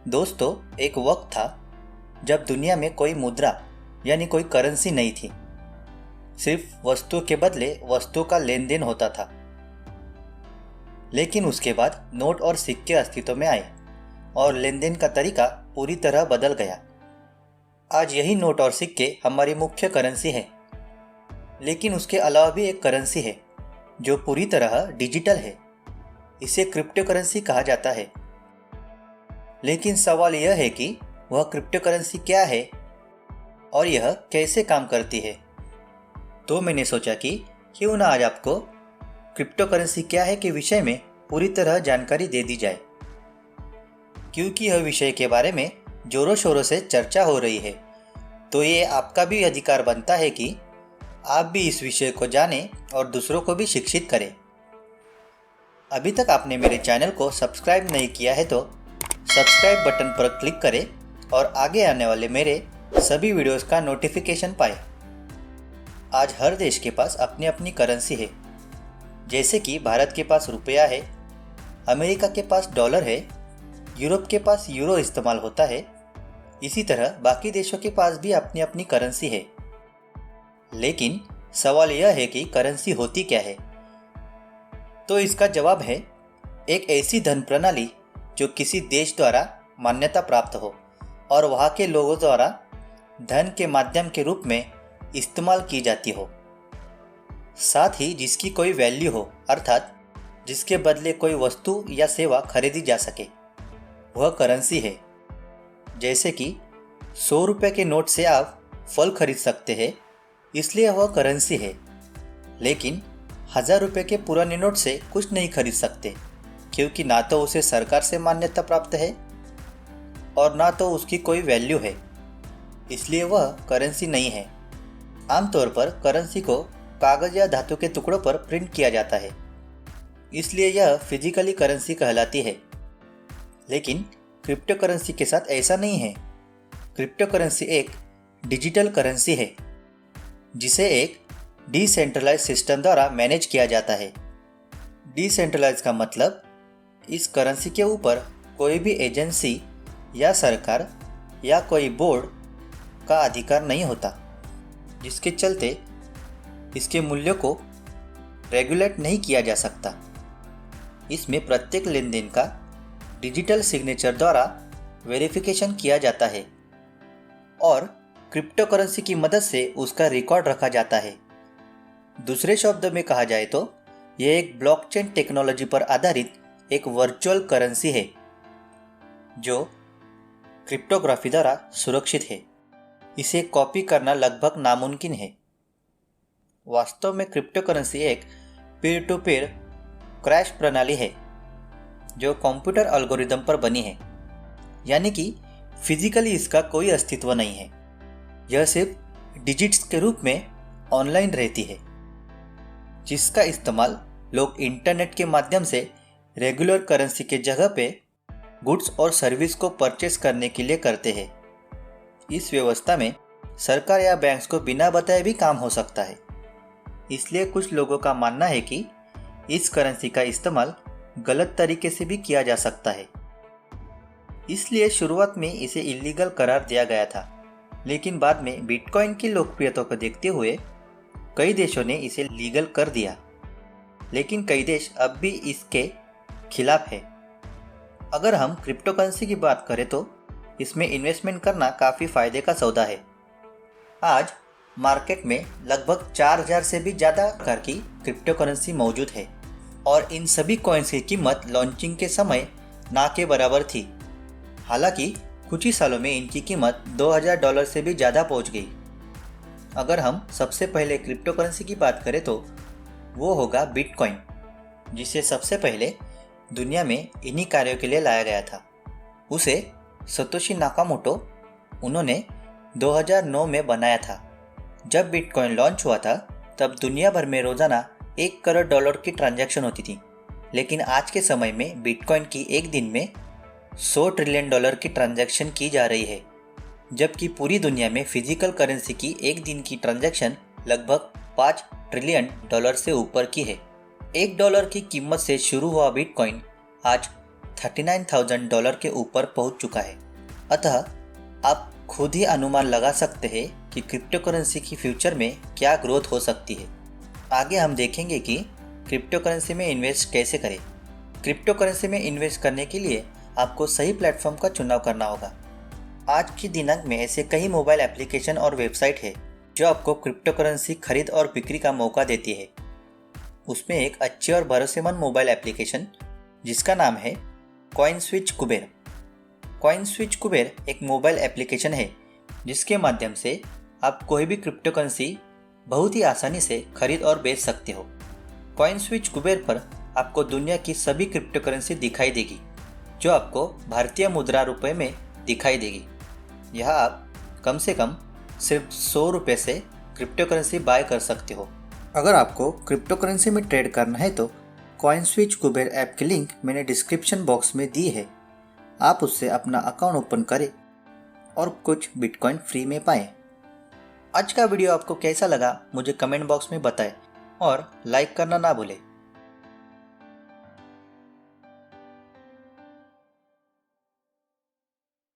दोस्तों, एक वक्त था जब दुनिया में कोई मुद्रा यानी कोई करेंसी नहीं थी। सिर्फ वस्तु के बदले वस्तु का लेन देन होता था। लेकिन उसके बाद नोट और सिक्के अस्तित्व में आए और लेन देन का तरीका पूरी तरह बदल गया। आज यही नोट और सिक्के हमारी मुख्य करेंसी है। लेकिन उसके अलावा भी एक करेंसी है जो पूरी तरह डिजिटल है। इसे क्रिप्टो करेंसी कहा जाता है। लेकिन सवाल यह है कि वह क्रिप्टो करेंसी क्या है और यह कैसे काम करती है। तो मैंने सोचा कि क्यों ना आज आपको क्रिप्टो करेंसी क्या है के विषय में पूरी तरह जानकारी दे दी जाए, क्योंकि यह विषय के बारे में जोरों शोरों से चर्चा हो रही है। तो ये आपका भी अधिकार बनता है कि आप भी इस विषय को जानें और दूसरों को भी शिक्षित करें। अभी तक आपने मेरे चैनल को सब्सक्राइब नहीं किया है तो सब्सक्राइब बटन पर क्लिक करें और आगे आने वाले मेरे सभी वीडियोस का नोटिफिकेशन पाएं। आज हर देश के पास अपनी अपनी करेंसी है। जैसे कि भारत के पास रुपया है, अमेरिका के पास डॉलर है, यूरोप के पास यूरो इस्तेमाल होता है। इसी तरह बाकी देशों के पास भी अपनी अपनी करेंसी है। लेकिन सवाल यह है कि करेंसी होती क्या है। तो इसका जवाब है एक ऐसी धन प्रणाली जो किसी देश द्वारा मान्यता प्राप्त हो और वहाँ के लोगों द्वारा धन के माध्यम के रूप में इस्तेमाल की जाती हो, साथ ही जिसकी कोई वैल्यू हो, अर्थात जिसके बदले कोई वस्तु या सेवा खरीदी जा सके, वह करेंसी है। जैसे कि 100 रुपये के नोट से आप फल खरीद सकते हैं, इसलिए वह करेंसी है। लेकिन 1000 रुपये के पुराने नोट से कुछ नहीं खरीद सकते, क्योंकि ना तो उसे सरकार से मान्यता प्राप्त है और ना तो उसकी कोई वैल्यू है, इसलिए वह करेंसी नहीं है। आमतौर पर करेंसी को कागज या धातु के टुकड़ों पर प्रिंट किया जाता है, इसलिए यह फिजिकली करेंसी कहलाती है। लेकिन क्रिप्टो करेंसी के साथ ऐसा नहीं है। क्रिप्टो करेंसी एक डिजिटल करेंसी है जिसे एक डिसेंट्रलाइज सिस्टम द्वारा मैनेज किया जाता है। डिसेंट्रलाइज का मतलब इस करेंसी के ऊपर कोई भी एजेंसी या सरकार या कोई बोर्ड का अधिकार नहीं होता, जिसके चलते इसके मूल्यों को रेगुलेट नहीं किया जा सकता। इसमें प्रत्येक लेन देन का डिजिटल सिग्नेचर द्वारा वेरिफिकेशन किया जाता है और क्रिप्टो करेंसी की मदद से उसका रिकॉर्ड रखा जाता है। दूसरे शब्दों में कहा जाए तो यह एक ब्लॉकचेन टेक्नोलॉजी पर आधारित एक वर्चुअल करेंसी है जो क्रिप्टोग्राफी द्वारा सुरक्षित है। इसे कॉपी करना लगभग नामुमकिन है। वास्तव में क्रिप्टो करेंसी एक पीयर टू पीयर क्रैश प्रणाली है जो कंप्यूटर एल्गोरिदम पर बनी है, यानी कि फिजिकली इसका कोई अस्तित्व नहीं है। यह सिर्फ डिजिट्स के रूप में ऑनलाइन रहती है, जिसका इस्तेमाल लोग इंटरनेट के माध्यम से रेगुलर करेंसी के जगह पे गुड्स और सर्विस को परचेस करने के लिए करते हैं। इस व्यवस्था में सरकार या बैंक्स को बिना बताए भी काम हो सकता है। इसलिए कुछ लोगों का मानना है कि इस करेंसी का इस्तेमाल गलत तरीके से भी किया जा सकता है। इसलिए शुरुआत में इसे इलीगल करार दिया गया था, लेकिन बाद में बिटकॉइन की लोकप्रियता को देखते हुए कई देशों ने इसे लीगल कर दिया। लेकिन कई देश अब भी इसके खिलाफ है। अगर हम क्रिप्टो करेंसी की बात करें तो इसमें इन्वेस्टमेंट करना काफ़ी फायदे का सौदा है। आज मार्केट में लगभग 4000 से भी ज़्यादा प्रकार की क्रिप्टो करेंसी मौजूद है और इन सभी कॉइन्स की कीमत लॉन्चिंग के समय ना के बराबर थी। हालांकि कुछ ही सालों में इनकी कीमत $2000 से भी ज़्यादा पहुंच गई। अगर हम सबसे पहले क्रिप्टो करेंसी की बात करें तो वो होगा बिटकॉइन, जिसे सबसे पहले दुनिया में इन्हीं कार्यों के लिए लाया गया था। उसे सतोशी नाकामोटो उन्होंने 2009 में बनाया था। जब बिटकॉइन लॉन्च हुआ था तब दुनिया भर में रोज़ाना $1 करोड़ की ट्रांजैक्शन होती थी। लेकिन आज के समय में बिटकॉइन की एक दिन में $100 ट्रिलियन की ट्रांजैक्शन की जा रही है, जबकि पूरी दुनिया में फिजिकल करेंसी की एक दिन की ट्रांजैक्शन लगभग $5 ट्रिलियन से ऊपर की है। $1 की कीमत से शुरू हुआ बिटकॉइन आज $39,000 के ऊपर पहुंच चुका है। अतः आप खुद ही अनुमान लगा सकते हैं कि क्रिप्टो करेंसी की फ्यूचर में क्या ग्रोथ हो सकती है। आगे हम देखेंगे कि क्रिप्टो करेंसी में इन्वेस्ट कैसे करें। क्रिप्टो करेंसी में इन्वेस्ट करने के लिए आपको सही प्लेटफॉर्म का चुनाव करना होगा। आज की दिनांक में ऐसे कई मोबाइल एप्लीकेशन और वेबसाइट है जो आपको क्रिप्टो करेंसी खरीद और बिक्री का मौका देती है। उसमें एक अच्छी और भरोसेमंद मोबाइल एप्लीकेशन जिसका नाम है कॉइनस्विच कुबेर। कॉइनस्विच कुबेर एक मोबाइल एप्लीकेशन है जिसके माध्यम से आप कोई भी क्रिप्टो करेंसी बहुत ही आसानी से खरीद और बेच सकते हो। कॉइनस्विच कुबेर पर आपको दुनिया की सभी क्रिप्टो करेंसी दिखाई देगी जो आपको भारतीय मुद्रा रुपए में दिखाई देगी। यह आप कम से कम सिर्फ 100 रुपये से क्रिप्टो करेंसी बाय कर सकते हो। अगर आपको क्रिप्टो करेंसी में ट्रेड करना है तो कॉइनस्विच कुबेर ऐप की लिंक मैंने डिस्क्रिप्शन बॉक्स में दी है। आप उससे अपना अकाउंट ओपन करें और कुछ बिटकॉइन फ्री में पाएं। आज का वीडियो आपको कैसा लगा मुझे कमेंट बॉक्स में बताएं और लाइक करना ना भूलें।